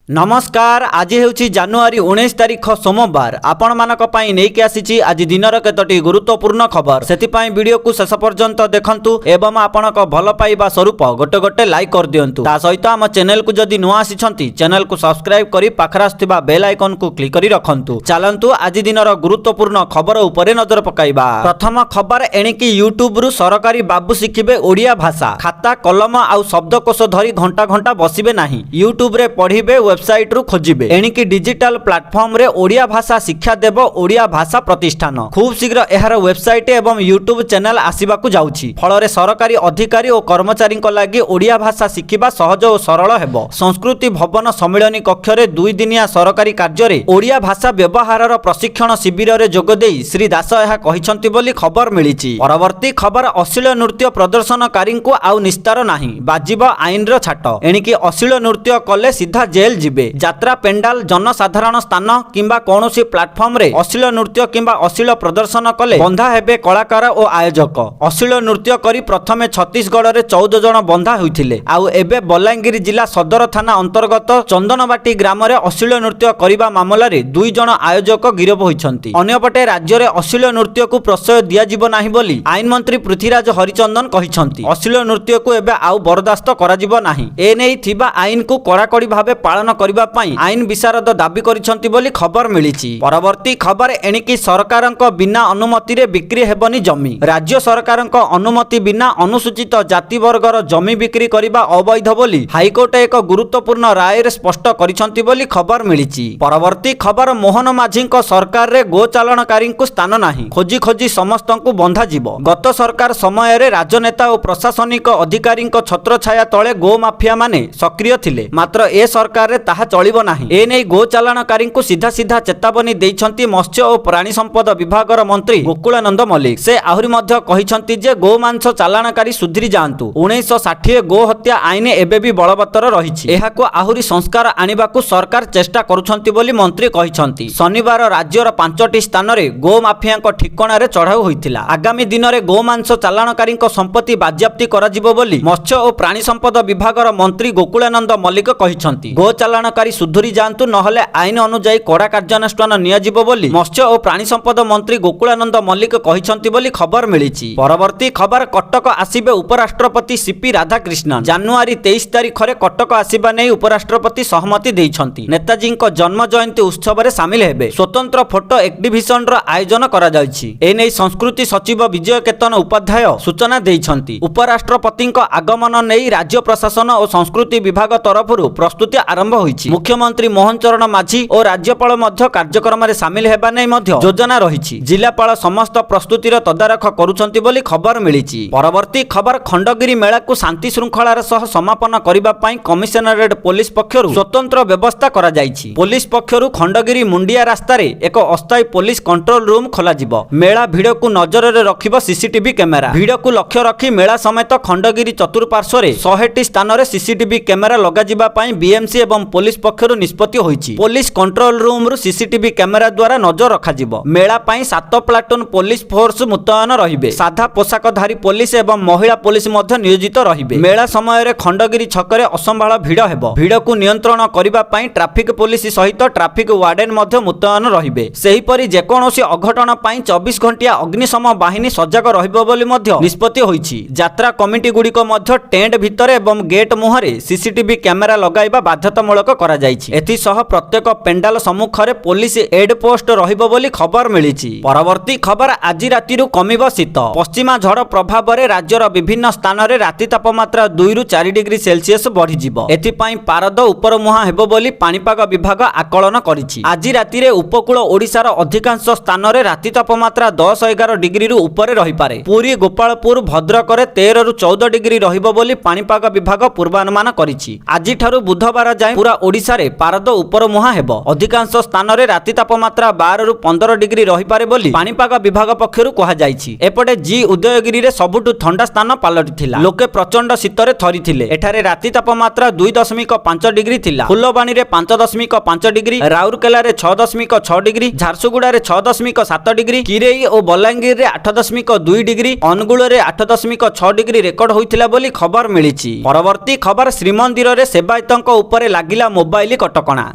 नमस्कार। आज हेउछि जानुआरी 19 तारिख सोमवार। आपण मानक पई नेकी आसीछि आज दिनर केतोटी गुरुत्वपूर्ण खबर। सेतिपई वीडियो को शेष पर्यंत देखंतु एवं आपणक भल पाइबा स्वरूप गोटे गोटे लाइक कर दियंतु। ता सहित हम चैनल को जदि नुआ आसीछंती चैनल को सब्सक्राइब करी पाखरा आस्थिबा बेल आइकन को क्लिक करी रखंतु। चलंतु आज दिनर गुरुत्वपूर्ण खबर उपरे नजर पकाइबा। प्रथम खबर एणिकी यूट्यूब रु सरकारी बाबू शिखिबे ओडिया भाषा। खाता कलम आउ शब्दकोश धरी घंटा घंटा बसिबे नाही। यूट्यूब रे पढिबे वेबसाइट रु खोजिबे। एणिकी डिजिटल प्लेटफॉर्म रे ओडिया भाषा शिक्षा देव ओडिया भाषा प्रतिष्ठान खूब शीघ्र एहार वेबसाइट एवं यूट्यूब चैनल आसीबाकू जाउछि। फଳରେ सरकारी अधिकारी और कर्मचारी लागि ओडिया भाषा शिखिबा सहज और सरल हेबो। संस्कृति भवन सम्मिलनी कक्ष रे 2 दिनिया सरकारी कार्य रे ओडिया भाषा व्यवहार प्रशिक्षण शिविर रे जोग देई श्री दास एहा कहिसंती बोली खबर मिलिछि। परवर्ती खबर अश्लील नृत्य प्रदर्शनकारी को आउ निस्तार नाही, बाजिब आईन रो छाट। एणिकी अश्लील नृत्य कले सीधा जेल जिबे। यात्रा पेंडाल जनसाधारण स्थान किंबा कौनसी प्लेटफॉर्म रे अश्लील नृत्य किंबा अश्लील प्रदर्शन कले बंधा हेबे कलाकार और आयोजक। अश्लील नृत्य करी प्रथमे छत्तीसगढ़ रे 14 जन बंधा होइथिले। आउ एबे बलांगीर जिला सदर थाना अंतर्गत चंदनबाटी ग्राम रे अश्लील नृत्य करिबा मामला रे 2 जन आयोजक गिरफ होइछंती। अन्यपटे राज्य रे अश्लील नृत्य को प्रश्रय दिया जिवो नाही बोली आईन मंत्री पृथ्वीराज हरिचंदन कहिछंती। अश्लील नृत्य को एबे आउ बरदास्त करा जिवो नाही। ए नै थिबा आईन को कड़ाकड़ी भाबे पालन करिबा पई आईन विशारद दाबी करिसंती बोली खबर मिलिछि। परवर्ती खबर एणिकी सरकारक बिना अनुमति रे बिक्री हेबनी जमी। राज्य सरकारक अनुमति बिना अनुसूचित जाति वर्गर जमी बिक्री करिबा अवैध बोली हाईकोर्ट एक गुरुत्वपूर्ण राय रे स्पष्ट करिसंती बोली खबर मिलिछि। परवर्ती खबर मोहन माझीक सरकार रे गोचालनकारी को स्थान नाही, खोजी खोजी समस्त को बंधा जीव। गत सरकार समय रे राजनेता और प्रशासनिक अधिकारी छत्र छाया तले गो माफिया माने सक्रिय थिले, मात्र ए सरकार रे ताहा चलिबो नाही। ए नै गोचालनकारी को सीधा सीधा चेतावनी देइछंती मत्स्य और प्राणी संपद विभागर मंत्री गोकुलानंद मल्लिक। से आहुरी मध्य कहिछंती जे गो मांस चालाणकारी सुधरी जांतु। 1960 गो हत्या आईन एबे भी बलवत्तर रहिछि। एहाको आहुरी संस्कार आनिबाकू सरकार चेष्टा करूछंती बोली मंत्री कहिछंती। शनिवार राज्यर 5टी स्थान रे गो माफियाक ठिकाना रे चढ़ाऊ होइतिला। आगामी दिन रे गो मांस चालाणकारी संपत्ति बाज्याप्ति कराजिबो बोली मत्स्य और प्राणी संपद विभागर मंत्री गोकुलानंद मल्लिक कहिछंती। गो चालाणकारी सुधरी जांतु नहले आईन अनुଯାयी कड़ा कार्यानुष्ठान नियाजिबो बोली मत्स्य और प्राणी संपद मंत्री गोकुलानंद मल्लिक कहिछंती बोली खबर मिलिछि। परवर्ती खबर कटक आसिबे उपराष्ट्रपति सीपी राधाकृष्णन। जानुआरी 23 तारिख रे कटक आसिबा नै उपराष्ट्रपति सहमति देइछंती। नेताजी जन्म जयंती उत्सव रे शामिल हेबे। स्वतंत्र फोटो एक्जिबिशन रो आयोजन करा जायछि। ए नै संस्कृति सचिव विजय केतन उपाध्याय सूचना देइछंती। उपराष्ट्रपति आगमन नै राज्य प्रशासन और संस्कृति विभाग तरफरु प्रस्तुति आरंभ होइछि। मुख्यमंत्री मोहन चरण माझी और राज्यपाल मध्य कार्यक्रम रे शामिल हेबा नै मध्य योजना रहिछि। जिलापाल समस्त प्रस्तुतिर तदारख करूछंती बोली खबर मिलिछि। परवर्ती खबर खंडगिरी मेला को शांति श्रृंखलार सह समापन करिबा पई कमिशनरेट पुलिस पक्षरु स्वतंत्र व्यवस्था करा जायछि। पुलिस पक्षरु खंडगिरी मुंडिया रास्ता रे एक अस्थायी पुलिस कंट्रोल रूम खोला जिवो। मेला भिड़ को नजर रे रखिबो सीसीटीवी कैमेरा। भिड़ को लक्ष्य रखी मेला समेत खंडगिरी चतुर्पार्श्व रे 100टी स्थान रे सीसीटीवी कैमेरा लगा जिबा पई बीएमसी एवं पुलिस पक्षरु निष्पत्ति होइछि। पुलिस कंट्रोल रूम रु सीसीटीवी कैमेरा द्वारा नजर रखा जिवो। मेला पई 7 प्लाटून पुलिस फोर्स मुतयन रहिबे। साधा पोशाकधारी पुलिस एवं महिला पुलिस मध्य नियोजित रहिबे। मेला समय रे खंडगिरी छकरे असंभाळ भिड़ हेबो। भिड़ को नियंत्रण करिबा पई ट्रैफिक पुलिस सहित ट्रैफिक वार्डन मध्य मुतयन रहिबे। सेही परि जेकोनोसी अघटन पई 24 घंटिया अग्निशम बाहिनी सजग रहिबो बोली मध्य निष्पत्ति होइछि। यात्रा कमिटी गुडीको मध्य टेंट भितर एवं गेट मुहरे सीसीटीवी कैमेरा लगाइबा बाध्यतामूलक करा जायछि। एथि सह प्रत्येक पेंडाल सम्मुखरे पुलिस एड पोस्ट रहिबो बोली खबर मिलिछि। परवर्ती खबर आज रातिरु कमिबो शीत। पश्चिमा झड़ प्रभाव रे राज्यर विभिन्न स्थान रे राति तापमात्रा 2 रु 4 डिग्री सेल्सियस बढ़ी जिवो। एथि पई पारद उपर मुहा हेबो बोली पाणीपाग विभाग आकलन करिछि। आज राति रे उपकूल ओडिसार अधिकांश स्थान रे राति तापमात्रा 10-11 डिग्री रु ऊपर रहि पारे। पुरी गोपालपुर भद्रक रे 13 रु 14 डिग्री रहिबो बोली पाणीपाग विभाग पूर्वानुमान करिछि। आजि ठारु बुधवार जाय पूरा ओडिसा रे पारद उपर मुहा हेबो। अधिकांश स्थान रे राति तापमात्रा 12 रु 15 डिग्री रहि पारे बोली पाणीपाग विभाग पक्षरु कहा जायछि। एपटे जी उदयगिरी रे सबुठु ठंडा स्थान पालटिथिला। लोके प्रचंड शीतरे थरिथिले। एठारे राति तापमात्रा 2.5 डिग्री थिला। फुलबाणी रे 5.5 डिग्री, राउरकेला रे 6.6 डिग्री, झारसुगुड़ा रे 6.7 डिग्री, किरेई और बलांगीर रे 8.2 डिग्री, अनुगुल रे 8.6 डिग्री रेकर्ड होइथिला बोली खबर मिलिछि। परवर्ती खबर श्रीमंदिर रे सेवायतंक उपरे लागि ଲାଗିଲା ମୋବାଇଲ କଟକଣା।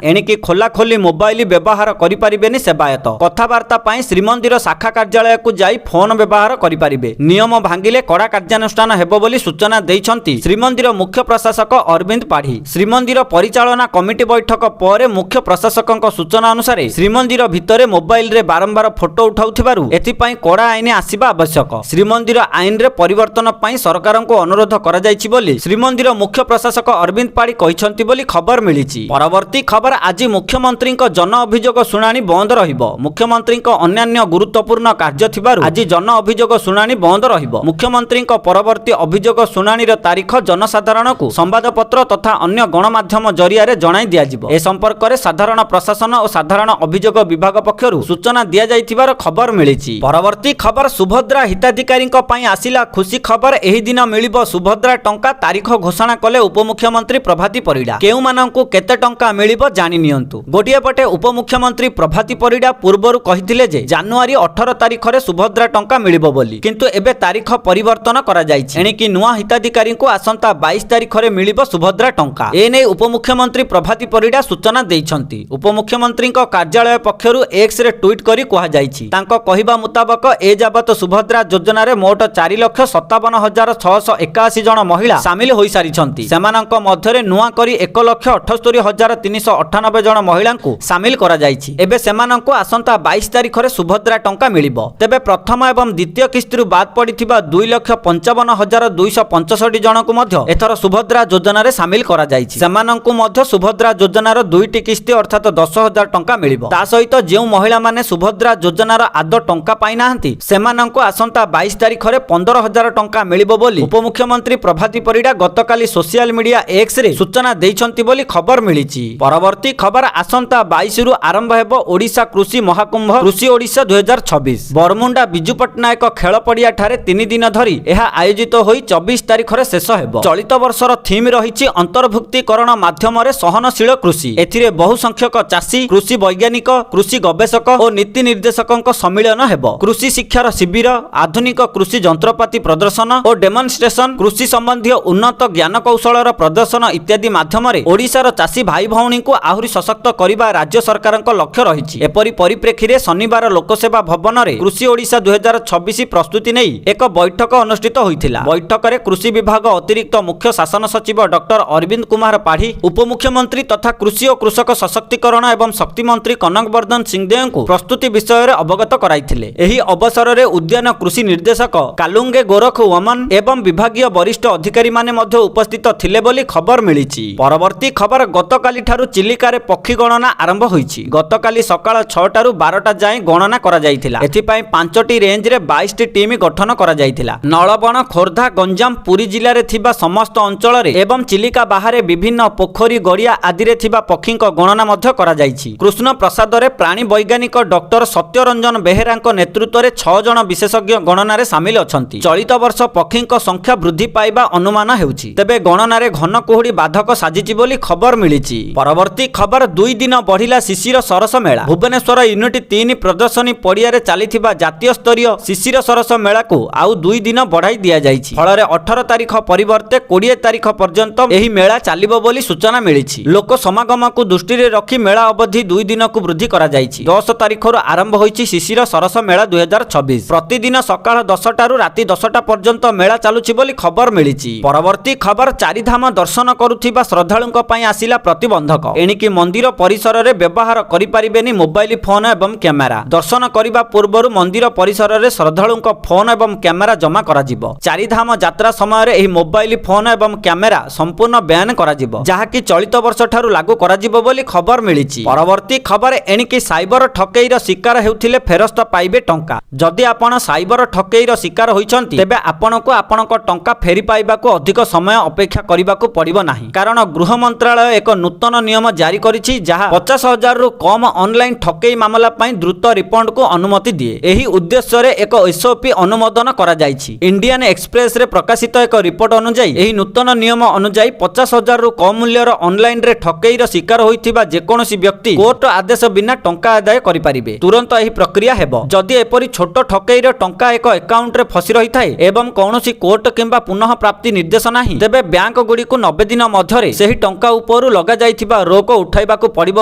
ଏଣିକି ଖୋଲାଖୋଲି ମୋବାଇଲ ବ୍ୟବହାର କରିପାରିବେନି ସେବାୟତ। କଥାବାର୍ତ୍ତା ପାଇଁ ଶ୍ରୀମନ୍ଦିର ଶାଖା କାର୍ଯ୍ୟାଳୟକୁ ଯାଇ ଫୋନ ବ୍ୟବହାର କରିପାରିବେ। ନିୟମ ଭାଙ୍ଗିଲେ କଡ଼ା କାର୍ଯ୍ୟାନୁଷ୍ଠାନ ହେବ ବୋଲି ସୂଚନା ଦେଇଛନ୍ତି ଶ୍ରୀମନ୍ଦିର ମୁଖ୍ୟ ପ୍ରଶାସକ ଅରବିନ୍ଦ ପାଢ଼ୀ। ଶ୍ରୀମନ୍ଦିର ପରିଚାଳନା କମିଟି ବୈଠକ ପରେ ମୁଖ୍ୟ ପ୍ରଶାସକଙ୍କ ସୂଚନା ଅନୁସାରେ ଶ୍ରୀମନ୍ଦିର ଭିତରେ ମୋବାଇଲରେ ବାରମ୍ବାର ଫଟୋ ଉଠାଉଥିବାରୁ ଏଥିପାଇଁ କଡ଼ା ଆଇନ ଆସିବା ଆବଶ୍ୟକ। ଶ୍ରୀମନ୍ଦିର ଆଇନରେ ପରିବର୍ତ୍ତନ ପାଇଁ ସରକାରଙ୍କୁ ଅନୁରୋଧ କରାଯାଇଛି ବୋଲି ଶ୍ରୀମନ୍ଦିର ମୁଖ୍ୟ ପ୍ରଶାସକ ଅରବିନ୍ଦ ପାଢ଼ୀ କହିଛନ୍ତି ବୋଲି ଖବର ମିଳିଛି। ପରବର୍ତ୍ତୀ ଖବର, ଆଜି ମୁଖ୍ୟମନ୍ତ୍ରୀଙ୍କ ଜନ ଅଭିଯୋଗ ଶୁଣାଣି ବନ୍ଦ ରହିବ। ମୁଖ୍ୟମନ୍ତ୍ରୀଙ୍କ ଅନ୍ୟାନ୍ୟ ଗୁରୁତ୍ୱପୂର୍ଣ୍ଣ କାର୍ଯ୍ୟ ଥିବାରୁ ଆଜି ଜନ ଅଭିଯୋଗ ଶୁଣାଣି ବନ୍ଦ ରହିବ। ମୁଖ୍ୟମନ୍ତ୍ରୀଙ୍କ ପରବର୍ତ୍ତୀ ଅଭିଯୋଗ ଶୁଣାଣିର ତାରିଖ ଜନସାଧାରଣଙ୍କୁ ସମ୍ବାଦପତ୍ର ତଥା ଅନ୍ୟ ଗଣମାଧ୍ୟମ ଜରିଆରେ ଜଣାଇ ଦିଆଯିବ। ଏ ସମ୍ପର୍କରେ ସାଧାରଣ ପ୍ରଶାସନ ଓ ସାଧାରଣ ଅଭିଯୋଗ ବିଭାଗ ପକ୍ଷରୁ ସୂଚନା ଦିଆଯାଇଥିବାର ଖବର ମିଳିଛି। ପରବର୍ତ୍ତୀ ଖବର, ସୁଭଦ୍ରା ହିତାଧିକାରୀଙ୍କ ପାଇଁ ଆସିଲା ଖୁସି ଖବର। ଏହି ଦିନ ମିଳିବ ସୁଭଦ୍ରା ଟଙ୍କା। ତାରିଖ ଘୋଷଣା କଲେ ଉପମୁଖ୍ୟମନ୍ତ୍ରୀ ପ୍ରଭାତୀ ପରିଡ଼ା। କେଉଁମାନଙ୍କୁ କେତେ ଟଙ୍କା ମିଳିବ ଜାଣି ନିଅନ୍ତୁ। ଗୋଟିଏ ପଟେ ଉପମୁଖ୍ୟମନ୍ତ୍ରୀ ପ୍ରଭାତୀ ପରିଡ଼ା ପୂର୍ବରୁ କହିଥିଲେ ଯେ ଜାନୁଆରୀ 18 ତାରିଖରେ ସୁଭଦ୍ରା ଟଙ୍କା ମିଳିବ ବୋଲି, କିନ୍ତୁ ଏବେ ତାରିଖ ପରିବର୍ତ୍ତନ କରାଯାଇଛି। ଏଣିକି ନୂଆ ହିତାଧିକାରୀଙ୍କୁ ଆସନ୍ତା 22 ତାରିଖରେ ମିଳିବ ସୁଭଦ୍ରା ଟଙ୍କା। ଏନେଇ ଉପମୁଖ୍ୟମନ୍ତ୍ରୀ ପ୍ରଭାତୀ ପରିଡ଼ା ସୂଚନା ଦେଇଛନ୍ତି। ଉପମୁଖ୍ୟମନ୍ତ୍ରୀଙ୍କ କାର୍ଯ୍ୟାଳୟ ପକ୍ଷରୁ ଏକ୍ସରେ ଟ୍ୱିଟ୍ କରି କୁହାଯାଇଛି, ତାଙ୍କ କହିବା ମୁତାବକ ଏଯାବତ ସୁଭଦ୍ରା ଯୋଜନାରେ ମୋଟ 4,57,681 ଜଣ ମହିଳା ସାମିଲ ହୋଇସାରିଛନ୍ତି। ସେମାନଙ୍କ ମଧ୍ୟରେ ନୂଆ କରି 1,78,398 ଜଣ ମହିଳାଙ୍କୁ ସାମିଲ କରାଯାଇଛି। ଏବେ ସେମାନଙ୍କୁ ଆସନ୍ତା 22 ତାରିଖରେ ସୁଭଦ୍ରା ଟଙ୍କା ମିଳିବ। ତେବେ ପ୍ରଥମ ଏବଂ ଦ୍ୱିତୀୟ କିସ୍ତିରୁ ବାଦ୍ ପଡ଼ିଥିବା 2,55,265 ଜଣଙ୍କୁ ମଧ୍ୟ ଏଥର ସୁଭଦ୍ରା ଯୋଜନାରେ ସାମିଲ କରାଯାଇଛି। ସେମାନଙ୍କୁ ମଧ୍ୟ ସୁଭଦ୍ରା ଯୋଜନାର 2ଟି କିସ୍ତି ଅର୍ଥାତ 10,000 ଟଙ୍କା ମିଳିବ। ତା ସହିତ ଯେଉଁ ମହିଳାମାନେ ସୁଭଦ୍ରା ଯୋଜନାର ଆଦୌ ଟଙ୍କା ପାଇନାହାନ୍ତି ସେମାନଙ୍କୁ ଆସନ୍ତା 22 ତାରିଖରେ 15,000 ଟଙ୍କା ମିଳିବ ବୋଲି ଉପମୁଖ୍ୟମନ୍ତ୍ରୀ ପ୍ରଭାତୀ ପରିଡ଼ା ଗତକାଲି ସୋସିଆଲ ମିଡିଆ ଏକ୍ସରେ ସୂଚନା ଦେଇଛନ୍ତି ବୋଲି ଖବର ମିଳିଛି। ପରବର୍ତ୍ତୀ ଖବର, ଆସନ୍ତା 22ରୁ ଆରମ୍ଭ ହେବ ଓଡ଼ିଶା କୃଷି ମହାକୁମ୍ଭ କୃଷି ଓଡ଼ିଶା 2026। ବରମୁଣ୍ଡା ବିଜୁ ପଟ୍ଟନାୟକ ଖେଳ ପଡ଼ିଆଠାରେ 3 ଦିନ ଧରି ଏହା ଆୟୋଜିତ ହୋଇ 24 ତାରିଖରେ ଶେଷ ହେବ। ଚଳିତ ବର୍ଷର ଥିମ୍ ରହିଛି ଅନ୍ତର୍ଭୁକ୍ତିକରଣ ମାଧ୍ୟମରେ ସହନଶୀଳ କୃଷି। ଏଥିରେ ବହୁ ସଂଖ୍ୟକ ଚାଷୀ, କୃଷି ବୈଜ୍ଞାନିକ, କୃଷି ଗବେଷକ ଓ ନୀତି ନିର୍ଦ୍ଦେଶକଙ୍କ ସମ୍ମିଳନ ହେବ। କୃଷି ଶିକ୍ଷାର ଶିବିର, ଆଧୁନିକ କୃଷି ଯନ୍ତ୍ରପାତି ପ୍ରଦର୍ଶନ ଓ ଡେମନଷ୍ଟ୍ରେସନ, କୃଷି ସମ୍ବନ୍ଧୀୟ ଉନ୍ନତ ଜ୍ଞାନକୌଶଳର ପ୍ରଦର୍ଶନ ଇତ୍ୟାଦି ମାଧ୍ୟମରେ ଓଡ଼ିଶାର ଚାଷୀ ଭାଇ ଭଉଣୀଙ୍କୁ ଆହୁରି ସଶକ୍ତ କରିବା ରାଜ୍ୟ ସରକାରଙ୍କ ଲକ୍ଷ୍ୟ ରହିଛି। ଏପରି ପରିପ୍ରେକ୍ଷୀରେ ଶନିବାର ଲୋକସେବା ଭବନରେ କୃଷି ଓଡ଼ିଶା 2026 ପ୍ରସ୍ତୁତି ନେଇ ଏକ ବୈଠକ ଅନୁଷ୍ଠିତ ହୋଇଥିଲା। ବୈଠକରେ କୃଷି ବିଭାଗ ଅତିରିକ୍ତ ମୁଖ୍ୟ ଶାସନ ସଚିବ ଡକ୍ଟର ଅରବିନ୍ଦ କୁମାର ପାଢ଼ୀ, ଉପମୁଖ୍ୟମନ୍ତ୍ରୀ ତଥା କୃଷି ଓ କୃଷକ ସଶକ୍ତିକରଣ ଏବଂ ଶକ୍ତି ମନ୍ତ୍ରୀ କନକବର୍ଦ୍ଧନ ସିଂହଦେଓଙ୍କୁ ପ୍ରସ୍ତୁତି ବିଷୟରେ ଅବଗତ କରାଇଥିଲେ। ଏହି ଅବସରରେ ଉଦ୍ୟାନ କୃଷି ନିର୍ଦ୍ଦେଶକ କାଲୁଙ୍ଗେ ଗୋରଖ ୱମନ ଏବଂ ବିଭାଗୀୟ ବରିଷ୍ଠ ଅଧିକାରୀମାନେ ମଧ୍ୟ ଉପସ୍ଥିତ ଥିଲେ ବୋଲି ଖବର ମିଳିଛି। ପରବର୍ତ୍ତୀ ଖବର, ଗତକାଲିଠାରୁ ଚିଲିକାରେ ପକ୍ଷୀ ଗଣନା ଆରମ୍ଭ ହୋଇଛି। ଗତକାଲି ସକାଳ 6ଟାରୁ 12ଟା ଯାଏଁ ଗଣନା କରାଯାଇଥିଲା। ଏଥିପାଇଁ 5ଟି ରେଞ୍ଜରେ 22ଟି ଟିମ୍ ଗଠନ କରାଯାଇଥିଲା। ନଳବଣ, ଖୋର୍ଦ୍ଧା, ଗଞ୍ଜାମ, ପୁରୀ ଜିଲ୍ଲାରେ ଥିବା ସମସ୍ତ ଅଞ୍ଚଳରେ ଏବଂ ଚିଲିକା ବାହାରେ ବିଭିନ୍ନ ପୋଖରୀ ଗଡ଼ିଆ ଆଦିରେ ଥିବା ପକ୍ଷୀଙ୍କ ଗଣନା ମଧ୍ୟ କରାଯାଇଛି। କୃଷ୍ଣ ପ୍ରସାଦରେ ପ୍ରାଣୀ ବୈଜ୍ଞାନିକ ଡକ୍ଟର ସତ୍ୟରଞ୍ଜନ ବେହେରାଙ୍କ ନେତୃତ୍ୱରେ 6 ଜଣ ବିଶେଷଜ୍ଞ ଗଣନାରେ ସାମିଲ ଅଛନ୍ତି। ଚଳିତ ବର୍ଷ ପକ୍ଷୀଙ୍କ ସଂଖ୍ୟା ବୃଦ୍ଧି ପାଇବା ଅନୁମାନ ହେଉଛି। ତେବେ ଗଣନାରେ ଘନ କୁହୁଡ଼ି ବାଧକ ସାଜିଛି ବୋଲି ଖବର ମିଳିଛି। ପରବର୍ତ୍ତୀ ଖବର, 2 ଦିନ ବଢ଼ିଲା ଶିଶିର ସରସ ମେଳା। ଭୁବନେଶ୍ୱର ୟୁନିଟ୍ 3 ପ୍ରଦର୍ଶନୀ ପଡ଼ିଆରେ ଚାଲିଥିବା ଜାତୀୟ ସ୍ତରୀୟ ଶିଶିର ସରସ ମେଳାକୁ ଆଉ 2 ଦିନ ବଢ଼ାଇ ଦିଆଯାଇଛି। ଫଳରେ 18 ତାରିଖ ପରିବର୍ତ୍ତେ 20 ତାରିଖ ପର୍ଯ୍ୟନ୍ତ ଏହି ମେଳା ଚାଲିବ ବୋଲି ସୂଚନା ମିଳିଛି। ଲୋକ ସମାଗମକୁ ଦୃଷ୍ଟିରେ ରଖି ମେଳା ଅବଧି 2 ଦିନକୁ ବୃଦ୍ଧି କରାଯାଇଛି। 10 ତାରିଖରୁ ଆରମ୍ଭ ହୋଇଛି ଶିଶିର ସରସ ମେଳା 2026। ପ୍ରତିଦିନ ସକାଳ 10ଟାରୁ ରାତି 10ଟା ପର୍ଯ୍ୟନ୍ତ ମେଳା ଚାଲୁଛି ବୋଲି ଖବର ମିଳିଛି। ପରବର୍ତ୍ତୀ ଖବର, ଚାରିଧାମ ଦର୍ଶନ କରୁଥିବା ଶ୍ରଦ୍ଧାଳୁଙ୍କ ପାଇଁ ଆସିଲା ପ୍ରତିବନ୍ଧକ। ଏଣିକି ମନ୍ଦିର ପରିସରରେ ବ୍ୟବହାର କରିପାରିବେନି ମୋବାଇଲ ଫୋନ ଏବଂ କ୍ୟାମେରା। ଦର୍ଶନ କରିବା ପୂର୍ବରୁ ମନ୍ଦିର ପରିସରରେ ଶ୍ରଦ୍ଧାଳୁଙ୍କ ଫୋନ ଏବଂ କ୍ୟାମେରା ଜମା କରାଯିବ। ଚାରିଧାମ ଯାତ୍ରା ସମୟରେ ଏହି ମୋବାଇଲ ଫୋନ ଏବଂ କ୍ୟାମେରା ସମ୍ପୂର୍ଣ୍ଣ ବ୍ୟାନ୍ କରାଯିବ, ଯାହାକି ଚଳିତ ବର୍ଷ ଠାରୁ ଲାଗୁ କରାଯିବ ବୋଲି ଖବର ମିଳିଛି। ପରବର୍ତ୍ତୀ ଖବର, ଏଣିକି ସାଇବର ଠକେଇର ଶିକାର ହେଉଥିଲେ ଫେରସ୍ତ ପାଇବେ ଟଙ୍କା। ଯଦି ଆପଣ ସାଇବର ଠକେଇର ଶିକାର ହୋଇଛନ୍ତି ତେବେ ଆପଣଙ୍କୁ ଆପଣଙ୍କ ଟଙ୍କା ଫେରି ପାଇବାକୁ ଅଧିକ ସମୟ ଅପେକ୍ଷା କରିବାକୁ ପଡ଼ିବ ନାହିଁ। କାରଣ ଗୃହ ମନ୍ତ୍ରାଳୟ ଏକ ନୂତନ ନିୟମ ଜାରି କରିଛି, ଯାହା 50,000ରୁ କମ୍ ଅନଲାଇନ୍ ଠକେଇ ମାମଲା ପାଇଁ ଦ୍ରୁତ ରିଫଣ୍ଡକୁ ଅନୁମତି ଦିଏ। ଏହି ଉଦ୍ଦେଶ୍ୟରେ ଏକ ଏସ୍ଓପି ଅନୁମୋଦନ କରାଯାଇଛି। ଇଣ୍ଡିଆନ ଏକ୍ସପ୍ରେସରେ ପ୍ରକାଶିତ ଏକ ରିପୋର୍ଟ ଅନୁଯାୟୀ ଏହି ନୂତନ ନିୟମ ଅନୁଯାୟୀ 50,000ରୁ କମ୍ ମୂଲ୍ୟର ଅନଲାଇନରେ ଠକେଇର ଶିକାର ହୋଇଥିବା ଯେକୌଣସି ବ୍ୟକ୍ତି କୋର୍ଟ ଆଦେଶ ବିନା ଟଙ୍କା ଆଦାୟ କରିପାରିବେ। ତୁରନ୍ତ ଏହି ପ୍ରକ୍ରିୟା ହେବ। ଯଦି ଏପରି ଛୋଟ ଠକେଇର ଟଙ୍କା ଏକ ଆକାଉଣ୍ଟରେ ଫସି ରହିଥାଏ ଏବଂ କୌଣସି କୋର୍ଟ କିମ୍ବା ପୁନଃ ପ୍ରାପ୍ତି ନିର୍ଦ୍ଦେଶ ନାହିଁ, ତେବେ ବ୍ୟାଙ୍କଗୁଡ଼ିକୁ 90 ଦିନ ମଧ୍ୟରେ ସେହି ଟଙ୍କା ଉପରୁ ଲଗାଯାଇଥିବା ରୋକ ଉଠାଇବାକୁ ପଡ଼ିବ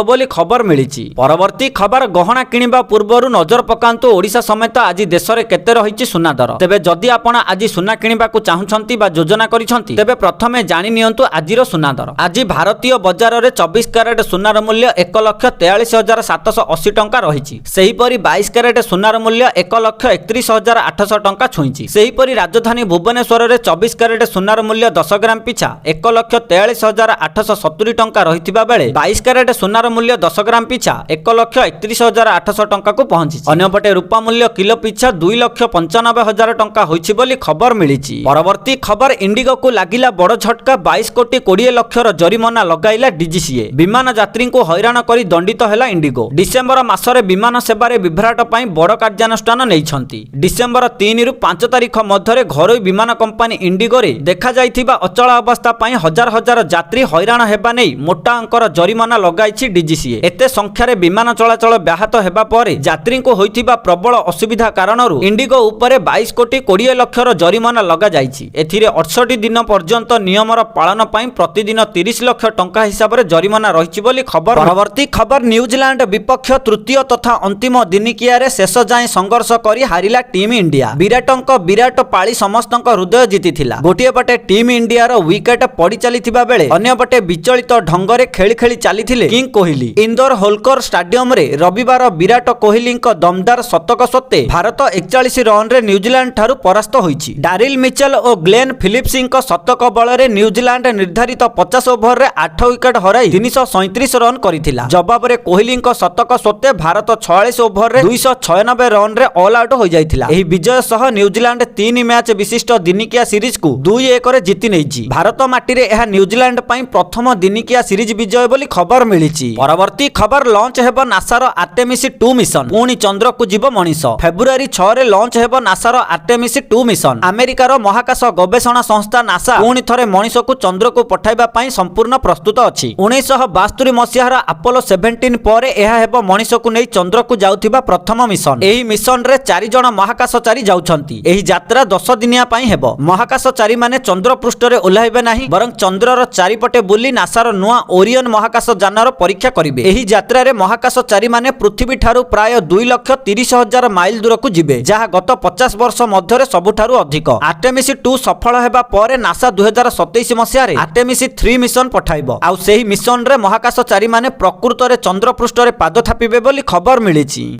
ବୋଲି ଖବର ମିଳିଛି। ପରବର୍ତ୍ତୀ ଖବର ଗହଣା କିଣିବା ପୂର୍ବରୁ ନଜର ପକାନ୍ତୁ ଓଡ଼ିଶା ସମେତ ଆଜି ଦେଶରେ କେତେ ରହିଛି ସୁନା ଦର। ତେବେ ଯଦି ଆପଣ ଆଜି ସୁନା କିଣିବାକୁ ଚାହୁଁଛନ୍ତି ବା ଯୋଜନା କରିଛନ୍ତି ତେବେ ପ୍ରଥମେ ଜାଣି ନିଅନ୍ତୁ ଆଜିର ସୁନା ଦର। ଆଜି ଭାରତୀୟ ବଜାରରେ 24 କ୍ୟାରେଟ ସୁନାର ମୂଲ୍ୟ 1,43,780 ଟଙ୍କା ରହିଛି। ସେହିପରି 22 କ୍ୟାରେଟ ସୁନାର ମୂଲ୍ୟ 1,31,800 ଟଙ୍କା ଛୁଇଁଛି। ସେହିପରି ରାଜଧାନୀ ଭୁବନେଶ୍ୱରରେ 24 କ୍ୟାରେଟ ସୁନାର ମୂଲ୍ୟ 10 ଗ୍ରାମ ପିଛା 1,43,870 ଟଙ୍କା ରହିଥିବା ବେଳେ 22 କ୍ୟାରେଟ ସୁନାର ମୂଲ୍ୟ 10 ଗ୍ରାମ ପିଛା 1,31,800 ଟଙ୍କାକୁ ପହଞ୍ଚିଛି। ଅନ୍ୟପଟେ ରୂପା ମୂଲ୍ୟ କିଲୋ ପିଛା 2,95,000 ଟଙ୍କା ହୋଇଛି ବୋଲି ଖବର ମିଳିଛି। ପରବର୍ତ୍ତୀ ଖବର ଇଣ୍ଡିଗୋକୁ ଲାଗିଲା ବଡ଼ ଝଟକା। 22 କୋଟି 20 ଲକ୍ଷର ଜରିମାନା ଲଗାଇଲା ଡିଜିସିଏ। ବିମାନ ଯାତ୍ରୀଙ୍କୁ ହଇରାଣ କରି ଦଣ୍ଡିତ ହେଲା ଇଣ୍ଡିଗୋ। ଡିସେମ୍ବର ମାସରେ ବିମାନ ସେବାରେ ବିଭ୍ରାଟ ପାଇଁ ବଡ଼ କାର୍ଯ୍ୟାନୁଷ୍ଠାନ ନେଇଛନ୍ତି। ଡିସେମ୍ବର 3 ରୁ 5 ତାରିଖ ମଧ୍ୟରେ ଘରୋଇ ବିମାନ କମ୍ପାନୀ ଇଣ୍ଡିଗୋରେ ଦେଖାଯାଇଥିବା ଅଚଳ ଅବସ୍ଥା ପାଇଁ ହଜାର ହଜାର ଯାତ୍ରୀ ହଇରାଣ ହେବା ନେଇ ମୋଟା ଅଙ୍କର ଜରିମାନା ଲଗାଇଛି ଡିଜିସିଏ। ଏତେ ସଂଖ୍ୟାରେ ବିମାନ ଚଳାଚଳ ବ୍ୟାହତ ହେବା ପରେ ଯାତ୍ରୀଙ୍କୁ ହୋଇଥିବା ପ୍ରବଳ ଅସୁବିଧା କାରଣରୁ ଇଣ୍ଡିଗୋ ଉପରେ 22 କୋଟି 20 ଲକ୍ଷର ଜରିମାନା ଲଗାଯାଇଛି। ଏଥିରେ 68 ଦିନ ପର୍ଯ୍ୟନ୍ତ ନିୟମର ପାଳନ ପାଇଁ ପ୍ରତିଦିନ 30 ଲକ୍ଷ ଟଙ୍କା ହିସାବରେ ଜରିମାନା ରହିଛି ବୋଲି ଖବର। ପରବର୍ତ୍ତୀ ଖବର ନ୍ୟୁଜିଲାଣ୍ଡ ବିପକ୍ଷ ତୃତୀୟ ତଥା ଅନ୍ତିମ ଦିନିକିଆରେ ଶେଷ ଯାଏଁ ସଂଘର୍ଷ କରି ହାରିଲା ଟିମ୍ ଇଣ୍ଡିଆ। ବିରାଟଙ୍କ ବିରାଟ ପାଳି ସମସ୍ତଙ୍କ ହୃଦୟ ଜିତିଥିଲା। ଗୋଟିଏ ପଟେ ଟିମ୍ ଇଣ୍ଡିଆର ୱିକେଟ ପଡ଼ି ଚାଲିଥିବା ବେଳେ ଅନ୍ୟପଟେ ବିଚଳିତ ଢଙ୍ଗରେ ଖେଳି ଖେଳି ଚାଲିଥିଲେ କିଙ୍ଗ କୋହଲି। ଇନ୍ଦୋର ହୋଲକର ଷ୍ଟାଡିୟମରେ ରବିବାର ବିରାଟ କୋହଲିଙ୍କ ଦମଦାର ଶତକ ସତ୍ତ୍ୱେ ଭାରତ 41 ରନରେ ନ୍ୟୁଜିଲାଣ୍ଡ ଠାରୁ ପରାସ୍ତ ହୋଇଛି। ଡାରିଲ ମିଚେଲ ଓ ଗ୍ଲେନ ଫିଲିପ୍ସଙ୍କ ଶତକ ବଳରେ ନ୍ୟୁଜିଲାଣ୍ଡ ନିର୍ଦ୍ଧାରିତ 50 ଓଭରରେ 8 ୱିକେଟ ହରାଇ 337 ରନ କରିଥିଲା। ଜବାବରେ କୋହଲିଙ୍କ ଶତକ ସତ୍ତ୍ୱେ ଭାରତ 46 ଓଭରରେ 296 ରନରେ ଅଲ୍ ଆଉଟ୍ ହୋଇଯାଇଥିଲା। ଏହି ବିଜୟ ସହ ନ୍ୟୁଜିଲାଣ୍ଡ 3 ମ୍ୟାଚ୍ ବିଶିଷ୍ଟ ଦିନିକିଆ ସିରିଜକୁ 2-1ରେ ଜିତି ନେଇଛି। ଭାରତ ମାଟିରେ ଏହା ନ୍ୟୁଜିଲାଣ୍ଡ ପାଇଁ ପ୍ରଥମ ଦିନିକିଆ ସିରିଜ ବିଜୟ ବୋଲି ଖବର ମିଳିଛି। ପରବର୍ତ୍ତୀ ଖବର ଲଞ୍ଚ ହେବ ନାସାର ଆର୍ଟେମିସ୍ 2 ମିଶନ। ପୁଣି ଚନ୍ଦ୍ରକୁ ଯିବ ମଣିଷ। ଫେବୃଆରୀ 6ରେ ଲଞ୍ଚ ହେବ ନାସାର ଆର୍ଟେମିସ୍ 2 ମିଶନ। ଆମେରିକାର ମହାକାଶ ଗବେଷଣା ସଂସ୍ଥା ନାସା ପୁଣି ଥରେ ମଣିଷକୁ ଚନ୍ଦ୍ରକୁ ପଠାଇବା ପାଇଁ ସମ୍ପୂର୍ଣ୍ଣ ପ୍ରସ୍ତୁତ ଅଛି। 1972 ମସିହାର ଆପୋଲୋ 17 ପରେ ଏହା ହେବ ମଣିଷକୁ ନେଇ ଚନ୍ଦ୍ରକୁ ଯାଉଥିବା ପ୍ରଥମ ମିଶନ। ଏହି ମିଶନରେ 4 ଜଣ ମହାକାଶଚାରୀ ଯାଉଛନ୍ତି। ଏହି ଯାତ୍ରା 10 ଦିନିଆ ପାଇଁ ହେବ। ମହାକାଶଚାରୀମାନେ ଚନ୍ଦ୍ର ପୃଷ୍ଠରେ ଓହ୍ଲାଇବେ ନାହିଁ ବରଂ ଚନ୍ଦ୍ରର ଚାରିପଟେ ବୁଲି ନାସାର ନୂଆ ଓରିୟନ ମହାକାଶ ଯାନର ପରୀକ୍ଷା କରିବେ। ଏହି ଯାତ୍ରାରେ ମହାକାଶଚାରୀମାନେ ପୃଥିବୀ ଠାରୁ ପ୍ରାୟ 2,30,000 ମାଇଲ ଦୂରକୁ ଯିବେ, ଯାହା ଗତ 50 ବର୍ଷ ମଧ୍ୟରେ ସବୁଠାରୁ ଅଧିକ। ଆର୍ଟେମିସ୍ 2 ସଫଳ ହେବା ପରେ ନାସା 2027 ମସିହାରେ ଆର୍ଟେମିସ୍ 3 ମିଶନ ପଠାଇବ। ଆଉ ସେହି ମିଶନରେ ମହାକାଶଚାରୀମାନେ ପ୍ରକୃତରେ ଚନ୍ଦ୍ର ପୃଷ୍ଠରେ ପାଦ ଥାପିବେ ବୋଲି ଖବର ମିଳିଛି।